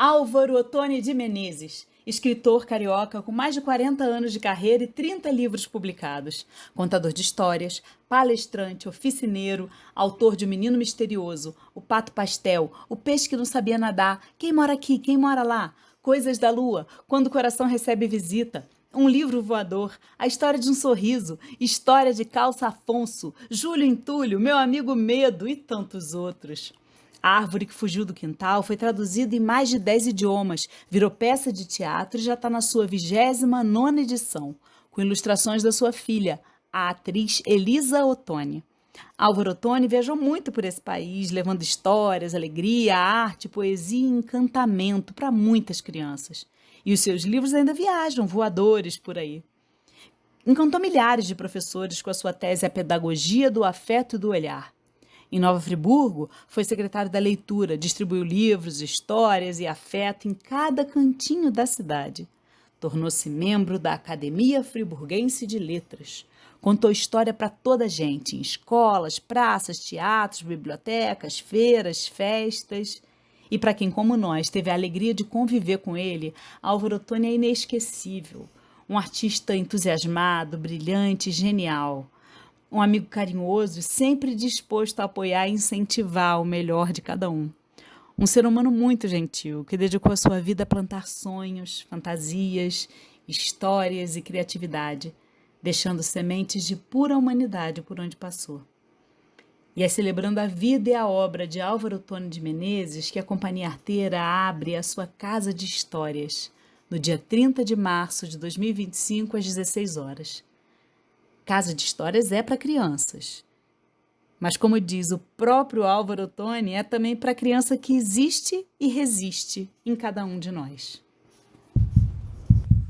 Álvaro Ottoni de Menezes, escritor carioca com mais de 40 anos de carreira e 30 livros publicados. Contador de histórias, palestrante, oficineiro, autor de O Menino Misterioso, O Pato Pastel, O Peixe que Não Sabia Nadar, Quem Mora Aqui, Quem Mora Lá, Coisas da Lua, Quando o Coração Recebe Visita, Um Livro Voador, A História de um Sorriso, História de Calça Afonso, Júlio Entulho, Meu Amigo Medo e tantos outros. A Árvore que Fugiu do Quintal foi traduzida em mais de 10 idiomas, virou peça de teatro e já está na sua 29ª edição, com ilustrações da sua filha, a atriz Elisa Ottoni. Álvaro Ottoni viajou muito por esse país, levando histórias, alegria, arte, poesia e encantamento para muitas crianças. E os seus livros ainda viajam, voadores por aí. Encantou milhares de professores com a sua tese A Pedagogia do Afeto e do Olhar. Em Nova Friburgo, foi secretário da leitura, distribuiu livros, histórias e afeto em cada cantinho da cidade. Tornou-se membro da Academia Friburguense de Letras. Contou história para toda a gente, em escolas, praças, teatros, bibliotecas, feiras, festas. E para quem, como nós, teve a alegria de conviver com ele, Álvaro Ottoni é inesquecível. Um artista entusiasmado, brilhante, genial. Um amigo carinhoso e sempre disposto a apoiar e incentivar o melhor de cada um. Um ser humano muito gentil, que dedicou a sua vida a plantar sonhos, fantasias, histórias e criatividade, deixando sementes de pura humanidade por onde passou. E é celebrando a vida e a obra de Álvaro Ottoni de Menezes que a Companhia Arteira abre a sua Casa de Histórias, no dia 30 de março de 2025, às 16 horas. Casa de Histórias é para crianças. Mas, como diz o próprio Álvaro Ottoni, é também para a criança que existe e resiste em cada um de nós.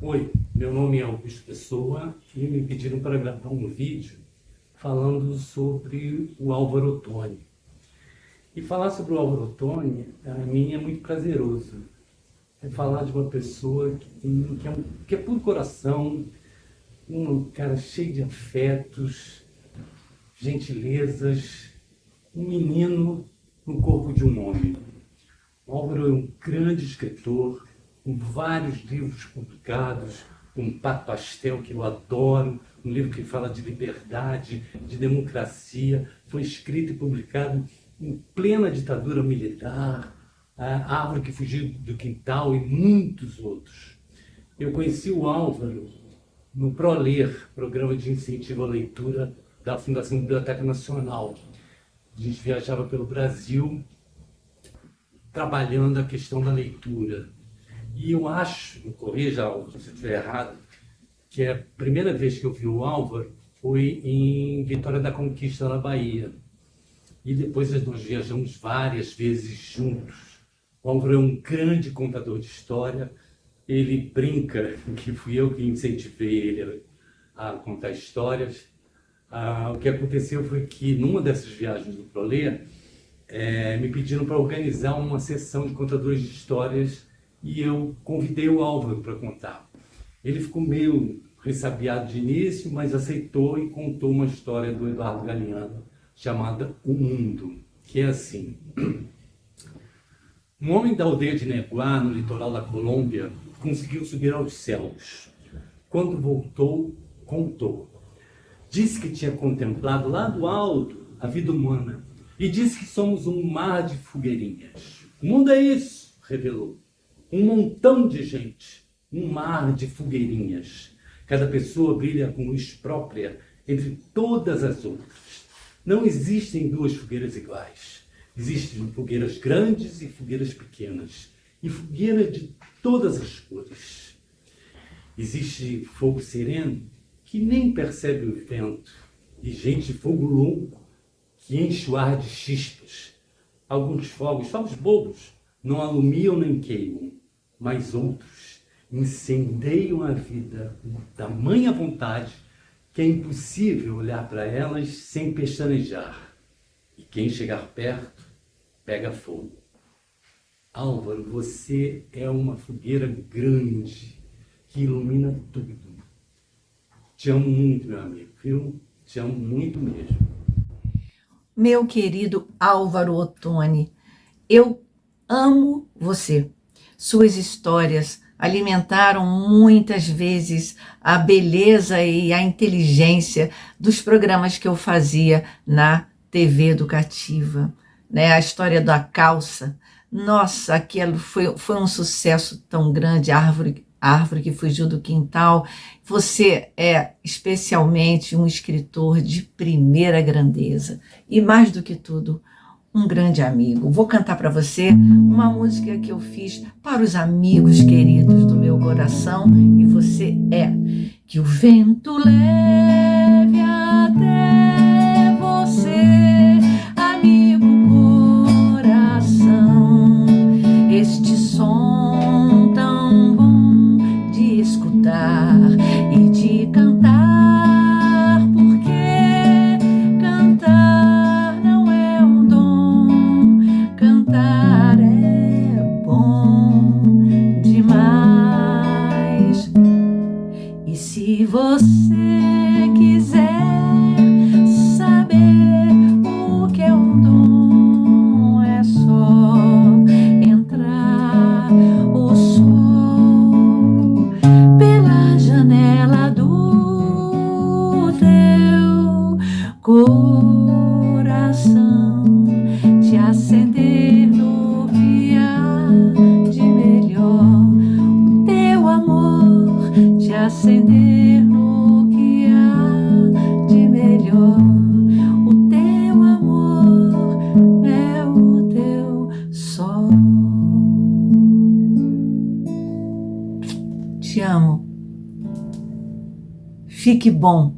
Oi, meu nome é Augusto Pessoa e me pediram para gravar um vídeo falando sobre o Álvaro Ottoni. E falar sobre o Álvaro Ottoni, para mim, é muito prazeroso. É falar de uma pessoa que é puro coração, um cara cheio de afetos, gentilezas, um menino no corpo de um homem. O Álvaro é um grande escritor, com vários livros publicados, um Pato Pastel, que eu adoro, um livro que fala de liberdade, de democracia, foi escrito e publicado em plena ditadura militar, A Árvore que Fugiu do Quintal e muitos outros. Eu conheci o Álvaro no ProLer, Programa de Incentivo à Leitura da Fundação Biblioteca Nacional. A gente viajava pelo Brasil trabalhando a questão da leitura. E eu acho, me corrija, Álvaro, se eu estiver errado, que a primeira vez que eu vi o Álvaro foi em Vitória da Conquista, na Bahia. E depois nós viajamos várias vezes juntos. O Álvaro é um grande contador de história. Ele brinca que fui eu que incentivei ele a contar histórias. O que aconteceu foi que, numa dessas viagens do ProLer, me pediram para organizar uma sessão de contadores de histórias e eu convidei o Álvaro para contar. Ele ficou meio ressabiado de início, mas aceitou e contou uma história do Eduardo Galeano, chamada O Mundo, que é assim. Um homem da aldeia de Neguá, no litoral da Colômbia, conseguiu subir aos céus. Quando voltou, contou. Disse que tinha contemplado lá do alto a vida humana e disse que somos um mar de fogueirinhas. O mundo é isso, revelou. Um montão de gente, um mar de fogueirinhas. Cada pessoa brilha com luz própria entre todas as outras. Não existem duas fogueiras iguais. Existem fogueiras grandes e fogueiras pequenas. E fogueiras de todas as cores. Existe fogo sereno que nem percebe o vento. E gente de fogo louco que enche o ar de chispas. Alguns fogos bobos, não alumiam nem queimam. Mas outros incendeiam a vida com tamanha vontade que é impossível olhar para elas sem pestanejar. E quem chegar perto, pega fogo. Álvaro, você é uma fogueira grande que ilumina tudo. Te amo muito, meu amigo, viu? Te amo muito mesmo. Meu querido Álvaro Ottoni, eu amo você. Suas histórias alimentaram muitas vezes a beleza e a inteligência dos programas que eu fazia na TV educativa, né? A história da calça, nossa, aquilo foi um sucesso tão grande, a árvore que fugiu do quintal. Você é especialmente um escritor de primeira grandeza e, mais do que tudo, um grande amigo. Vou cantar para você uma música que eu fiz para os amigos queridos do meu coração, e você é: que o vento leve até você, amigo coração, este som tão bom de escutar e de cantar, porque cantar não é um dom, cantar é bom demais. E se você quiser saber o que é um dom, é só entrar o sol pela janela do teu coração, te acender no que há de melhor, o teu amor te acender no que há de melhor, o teu amor é o teu sol. Te amo. Fique bom.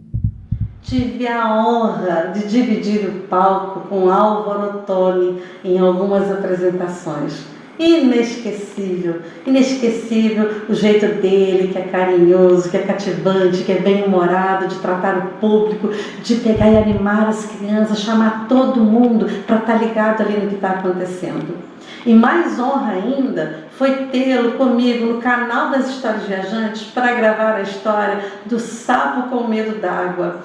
Tive a honra de dividir o palco com Álvaro Ottoni em algumas apresentações. Inesquecível, inesquecível o jeito dele, que é carinhoso, que é cativante, que é bem-humorado, de tratar o público, de pegar e animar as crianças, chamar todo mundo para estar ligado ali no que está acontecendo. E mais honra ainda foi tê-lo comigo no canal das Histórias Viajantes para gravar a história do sapo com medo d'água.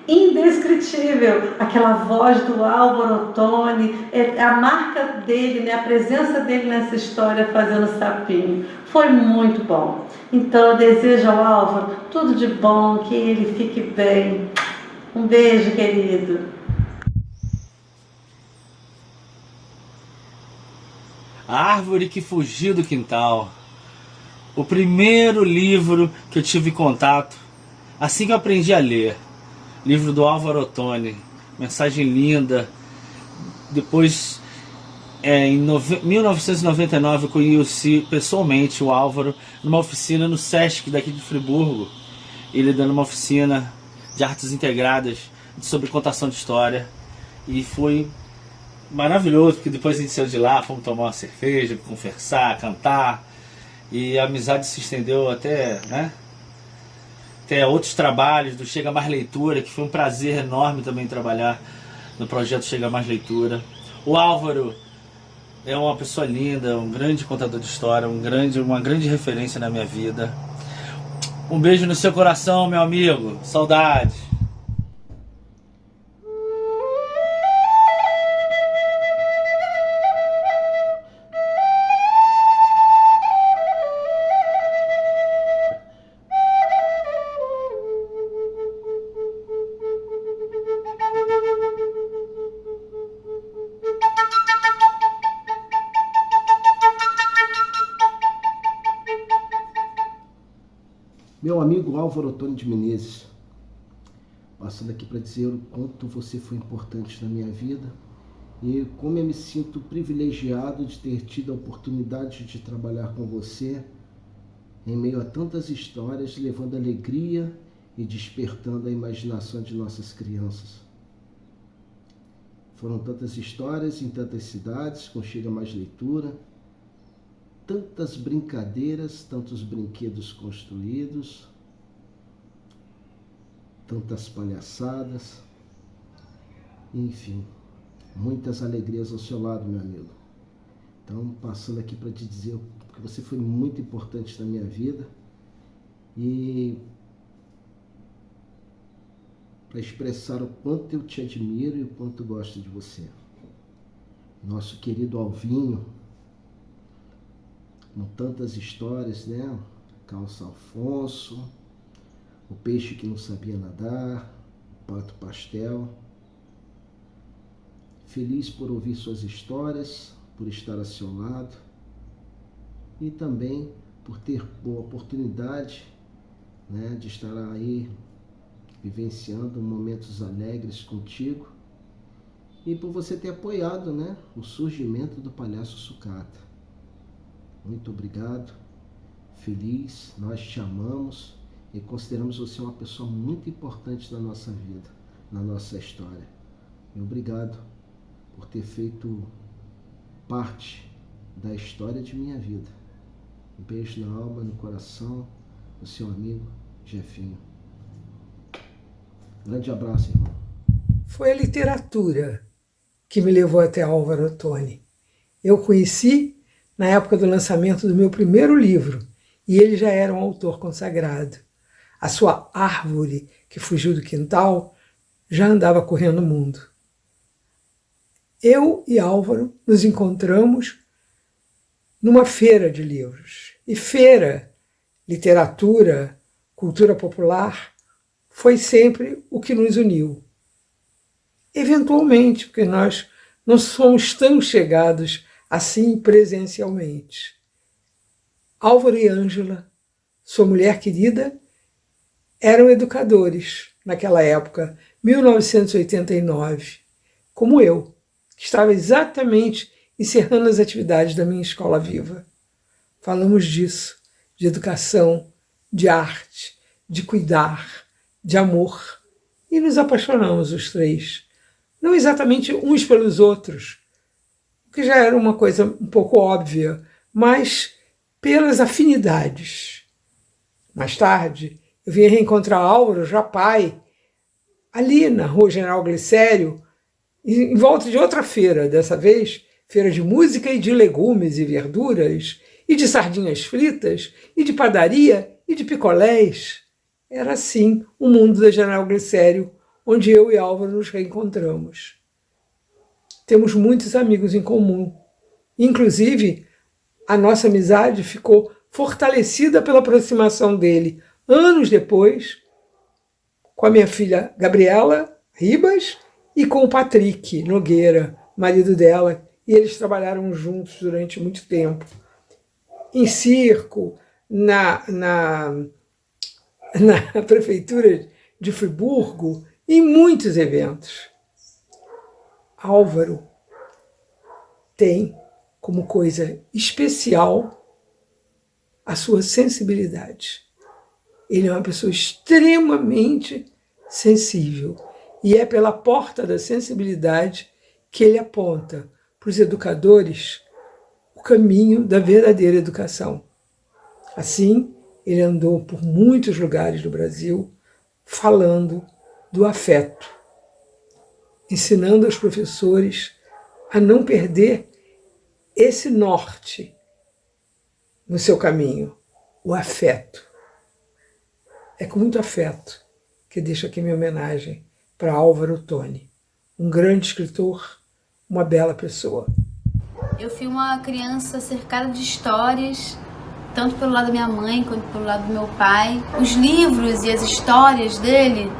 Indescritível, aquela voz do Álvaro Ottoni, a marca dele, né, a presença dele nessa história fazendo sapinho. Foi muito bom. Então eu desejo ao Álvaro tudo de bom, que ele fique bem. Um beijo, querido. A Árvore que Fugiu do Quintal. O primeiro livro que eu tive contato assim que eu aprendi a ler. Livro do Álvaro Ottoni. Mensagem linda. Depois, em 1999, eu conheci pessoalmente o Álvaro numa oficina no Sesc daqui de Friburgo. Ele dando uma oficina de artes integradas sobre contação de história. E foi maravilhoso, porque depois a gente saiu de lá, fomos tomar uma cerveja, conversar, cantar, e a amizade se estendeu até, né, até outros trabalhos do Chega Mais Leitura, que foi um prazer enorme também trabalhar no projeto Chega Mais Leitura. O Álvaro é uma pessoa linda, um grande contador de história, uma grande referência na minha vida. Um beijo no seu coração, meu amigo, saudades. Meu amigo Álvaro Ottoni de Menezes, passando aqui para dizer o quanto você foi importante na minha vida e como eu me sinto privilegiado de ter tido a oportunidade de trabalhar com você em meio a tantas histórias, levando alegria e despertando a imaginação de nossas crianças. Foram tantas histórias em tantas cidades, com Chega Mais Leitura, tantas brincadeiras, tantos brinquedos construídos, tantas palhaçadas, enfim, muitas alegrias ao seu lado, meu amigo. Então, passando aqui para te dizer que você foi muito importante na minha vida e para expressar o quanto eu te admiro e o quanto gosto de você. Nosso querido Alvinho, com tantas histórias, né? Calça Alfonso, o peixe que não sabia nadar, o pato pastel. Feliz por ouvir suas histórias, por estar a seu lado e também por ter a oportunidade, né, de estar aí vivenciando momentos alegres contigo e por você ter apoiado, né, o surgimento do Palhaço Sucata. Muito obrigado, feliz, nós te amamos e consideramos você uma pessoa muito importante na nossa vida, na nossa história. E obrigado por ter feito parte da história de minha vida. Um beijo na alma, no coração, do seu amigo Jefinho. Grande abraço, irmão. Foi a literatura que me levou até Álvaro Ottoni. Eu conheci na época do lançamento do meu primeiro livro, e ele já era um autor consagrado. A sua Árvore que Fugiu do Quintal já andava correndo o mundo. Eu e Álvaro nos encontramos numa feira de livros. E feira, literatura, cultura popular, foi sempre o que nos uniu. Eventualmente, porque nós não somos tão chegados assim presencialmente. Álvaro e Ângela, sua mulher querida, eram educadores naquela época, 1989, como eu, que estava exatamente encerrando as atividades da minha escola viva. Falamos disso, de educação, de arte, de cuidar, de amor, e nos apaixonamos os três. Não exatamente uns pelos outros, que já era uma coisa um pouco óbvia, mas pelas afinidades. Mais tarde, eu vim reencontrar Álvaro, já pai, ali na Rua General Glicério, em volta de outra feira, dessa vez, feira de música e de legumes e verduras, e de sardinhas fritas, e de padaria, e de picolés. Era assim o mundo da General Glicério, onde eu e Álvaro nos reencontramos. Temos muitos amigos em comum. Inclusive, a nossa amizade ficou fortalecida pela aproximação dele, anos depois, com a minha filha Gabriela Ribas e com o Patrick Nogueira, marido dela, e eles trabalharam juntos durante muito tempo. Em circo, na prefeitura de Friburgo, em muitos eventos. Álvaro tem como coisa especial a sua sensibilidade. Ele é uma pessoa extremamente sensível e é pela porta da sensibilidade que ele aponta para os educadores o caminho da verdadeira educação. Assim, ele andou por muitos lugares do Brasil falando do afeto, ensinando aos professores a não perder esse norte no seu caminho, o afeto. É com muito afeto que deixo aqui minha homenagem para Álvaro Ottoni, um grande escritor, uma bela pessoa. Eu fui uma criança cercada de histórias, tanto pelo lado da minha mãe quanto pelo lado do meu pai. Os livros e as histórias dele,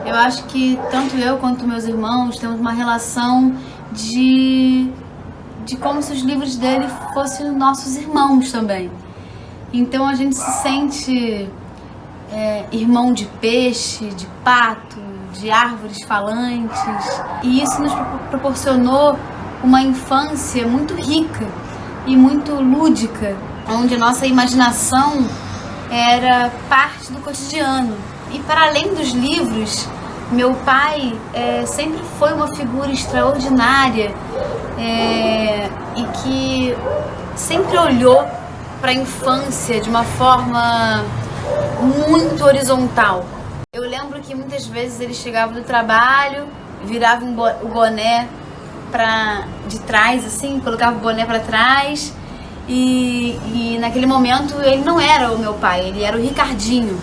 eu acho que tanto eu quanto meus irmãos temos uma relação de como se os livros dele fossem nossos irmãos também. Então a gente se sente irmão de peixe, de pato, de árvores falantes. E isso nos proporcionou uma infância muito rica e muito lúdica, onde a nossa imaginação era parte do cotidiano. E para além dos livros, meu pai sempre foi uma figura extraordinária e que sempre olhou para a infância de uma forma muito horizontal. Eu lembro que muitas vezes ele chegava do trabalho, virava o boné de trás, assim, colocava o boné para trás e naquele momento ele não era o meu pai, ele era o Ricardinho,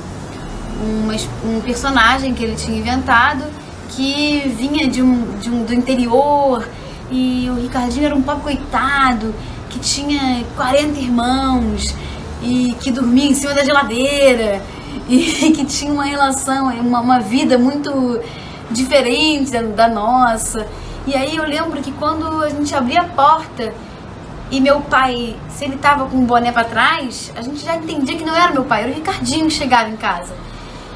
um personagem que ele tinha inventado que vinha do interior, e o Ricardinho era um pobre coitado que tinha 40 irmãos e que dormia em cima da geladeira e que tinha uma relação, uma vida muito diferente da nossa. E aí eu lembro que quando a gente abria a porta e meu pai, se ele tava com o boné pra trás, a gente já entendia que não era meu pai, era o Ricardinho que chegava em casa.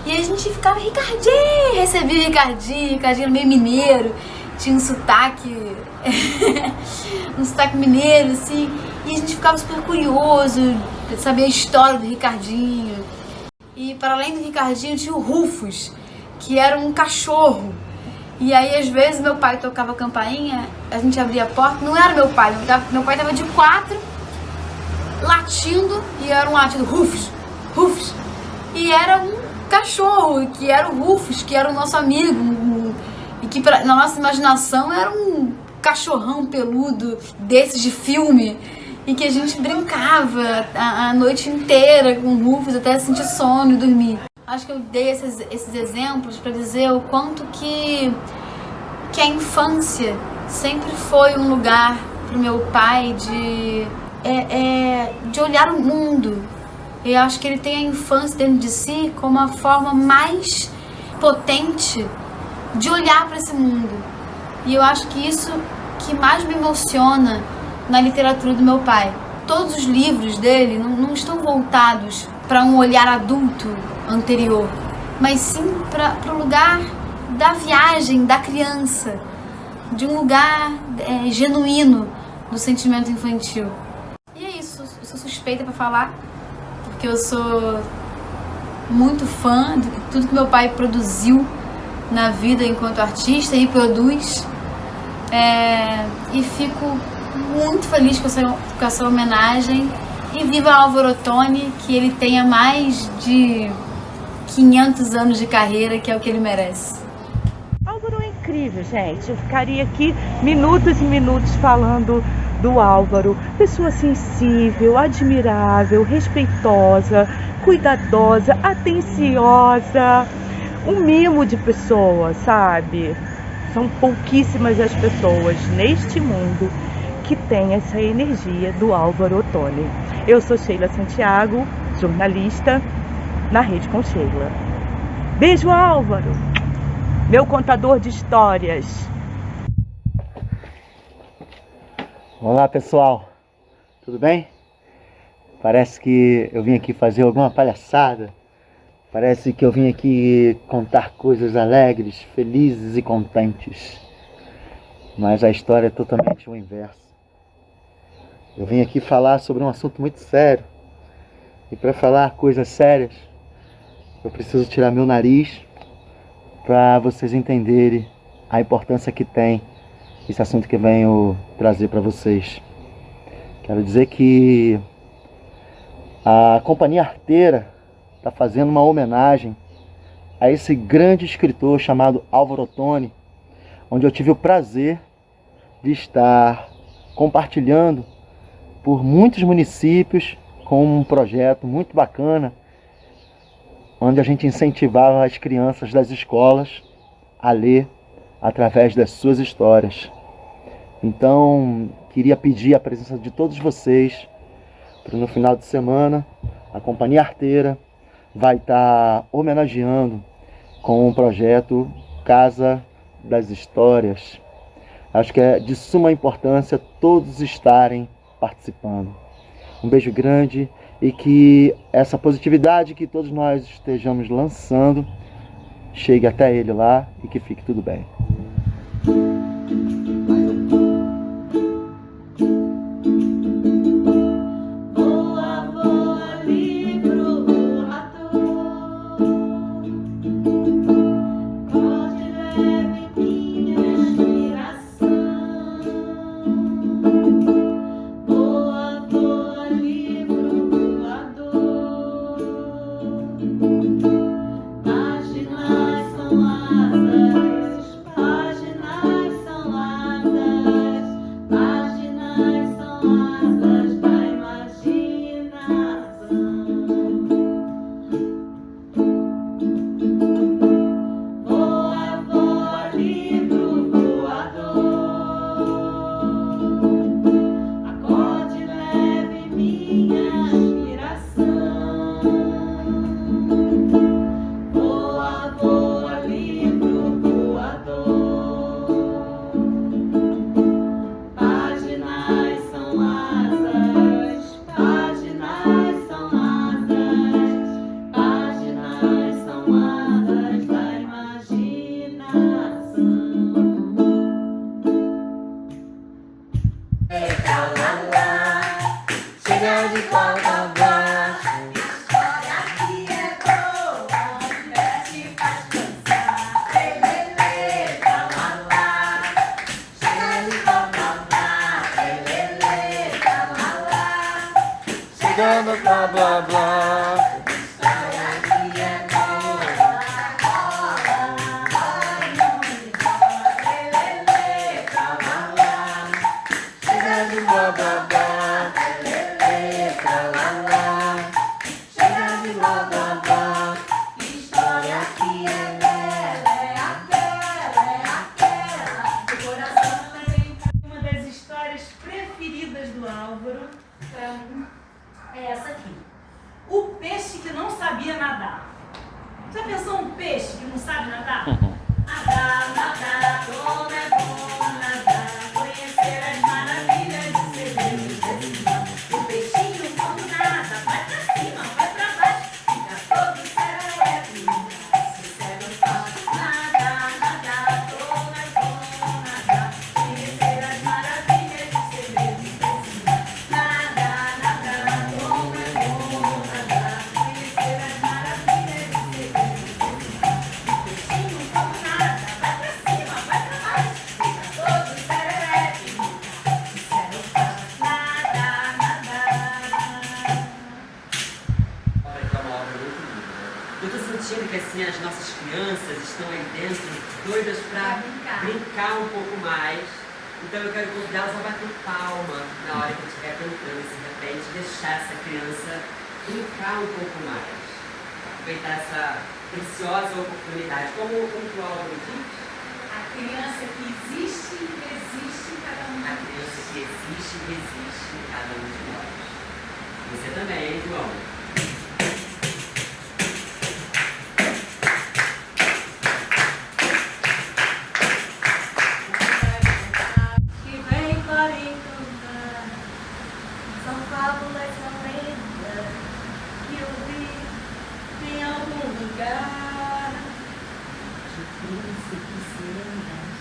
E aí a gente ficava, Ricardinho, recebia o Ricardinho era meio mineiro, tinha um sotaque, um sotaque mineiro, assim, e a gente ficava super curioso, saber a história do Ricardinho. E para além do Ricardinho tinha o Rufus, que era um cachorro. E aí às vezes meu pai tocava a campainha, a gente abria a porta, não era meu pai tava de 4, latindo, e era um latido, Rufus, Rufus. E era um cachorro, que era o Rufus, que era o nosso amigo, e que na nossa imaginação era um cachorrão peludo desses de filme, e que a gente brincava a noite inteira com o Rufus até sentir sono e dormir. Acho que eu dei esses exemplos para dizer o quanto que a infância sempre foi um lugar pro meu pai de olhar o mundo. Eu acho que ele tem a infância dentro de si como a forma mais potente de olhar para esse mundo. E eu acho que isso que mais me emociona na literatura do meu pai. Todos os livros dele não estão voltados para um olhar adulto anterior, mas sim para o lugar da viagem da criança, de um lugar genuíno do sentimento infantil. E é isso, eu sou suspeita para falar, porque eu sou muito fã de tudo que meu pai produziu na vida enquanto artista e produz, e fico muito feliz com essa homenagem. E viva Álvaro Ottoni, que ele tenha mais de 500 anos de carreira, que é o que ele merece. Álvaro é incrível, gente. Eu ficaria aqui minutos e minutos falando do Álvaro. Pessoa sensível, admirável, respeitosa, cuidadosa, atenciosa. Um mimo de pessoa, sabe? São pouquíssimas as pessoas neste mundo que têm essa energia do Álvaro Ottoni. Eu sou Sheila Santiago, jornalista na Rede com Sheila. Beijo, Álvaro, meu contador de histórias. Olá, pessoal, tudo bem? Parece que eu vim aqui fazer alguma palhaçada. Parece que eu vim aqui contar coisas alegres, felizes e contentes. Mas a história é totalmente o inverso. Eu vim aqui falar sobre um assunto muito sério. E para falar coisas sérias, eu preciso tirar meu nariz para vocês entenderem a importância que tem esse assunto que eu venho trazer para vocês. Quero dizer que a Companhia Arteira está fazendo uma homenagem a esse grande escritor chamado Álvaro Ottoni, onde eu tive o prazer de estar compartilhando por muitos municípios com um projeto muito bacana, onde a gente incentivava as crianças das escolas a ler através das suas histórias. Então, queria pedir a presença de todos vocês para no final de semana a Companhia Arteira vai estar homenageando com o projeto Casa das Histórias. Acho que é de suma importância todos estarem participando. Um beijo grande e que essa positividade que todos nós estejamos lançando chegue até ele lá e que fique tudo bem. de blá blá blá. História que é boa, mexe, faz pensar. Lelele, blá blá blá. Chega de blá blá blá. Lelele, blá blá blá. Chegando blá blá blá. História que é boa, lelele, blá blá blá. Chegando blá blá blá. Lelele, blá blá blá. Chega de blá blá blá. História que é bela, é aquela do coração também. Uma das histórias preferidas do Álvaro, pra mim, é essa aqui. O peixe que não sabia nadar. Já pensou um peixe que não sabe nadar? Nadar, nadar, como é bom nadar, conhecer as maravilhas de segredos desse mar. O peixinho quando nada, vai pra cima, vai pra baixo, fica todo serelepe, sossega o passo. Nadar, nadar, como é bom nadar, conhecer as maravilhas de segredos desse mar. Nadar, nadar, como é bom nadar, conhecer as maravilhas de segredos desse mar. O peixinho quando nada, vai pra cima, vai pra baixo, fica todo serelepe, sossega o passo. Nadar, nadar. Eu tô sentindo que assim as nossas crianças estão aí dentro, doidas pra brincar um pouco mais. Então eu quero convidá-las a bater palma na hora que eu estiver cantando, e de repente deixar essa criança brincar um pouco mais. Aproveitar essa preciosa oportunidade. Como o Álvaro diz? A criança que existe e resiste em cada um. A criança que existe e resiste em cada um de nós. Você também, hein, João? Que vem para encantar. São fábulas, são lendas que eu vi em algum lugar. De príncipes e lendas,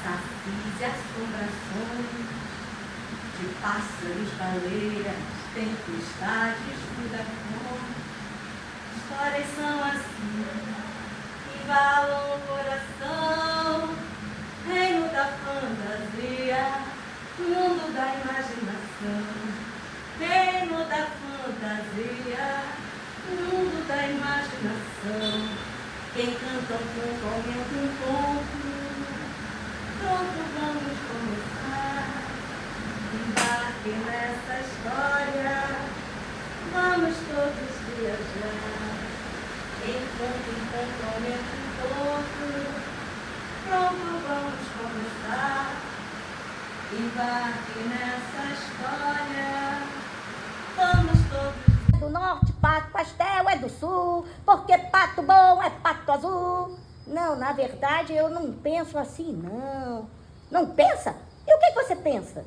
safis e assombrações, de pássaros, baleias, tempestades, furacões. Histórias são assim, embalam o coração. Reino da fantasia, mundo da imaginação. Reino da fantasia, mundo da imaginação. Quem canta um conto aumenta um conto. Pronto, vamos começar. Embarque nessa história, vamos todos viajar. Enquanto aumenta um conto. Pronto, vamos começar. Embarque nessa história. Vamos todos. Do norte, pato pastel é do sul, porque pato bom é pato azul. Não, na verdade eu não penso assim, não. Não pensa? E o que você pensa?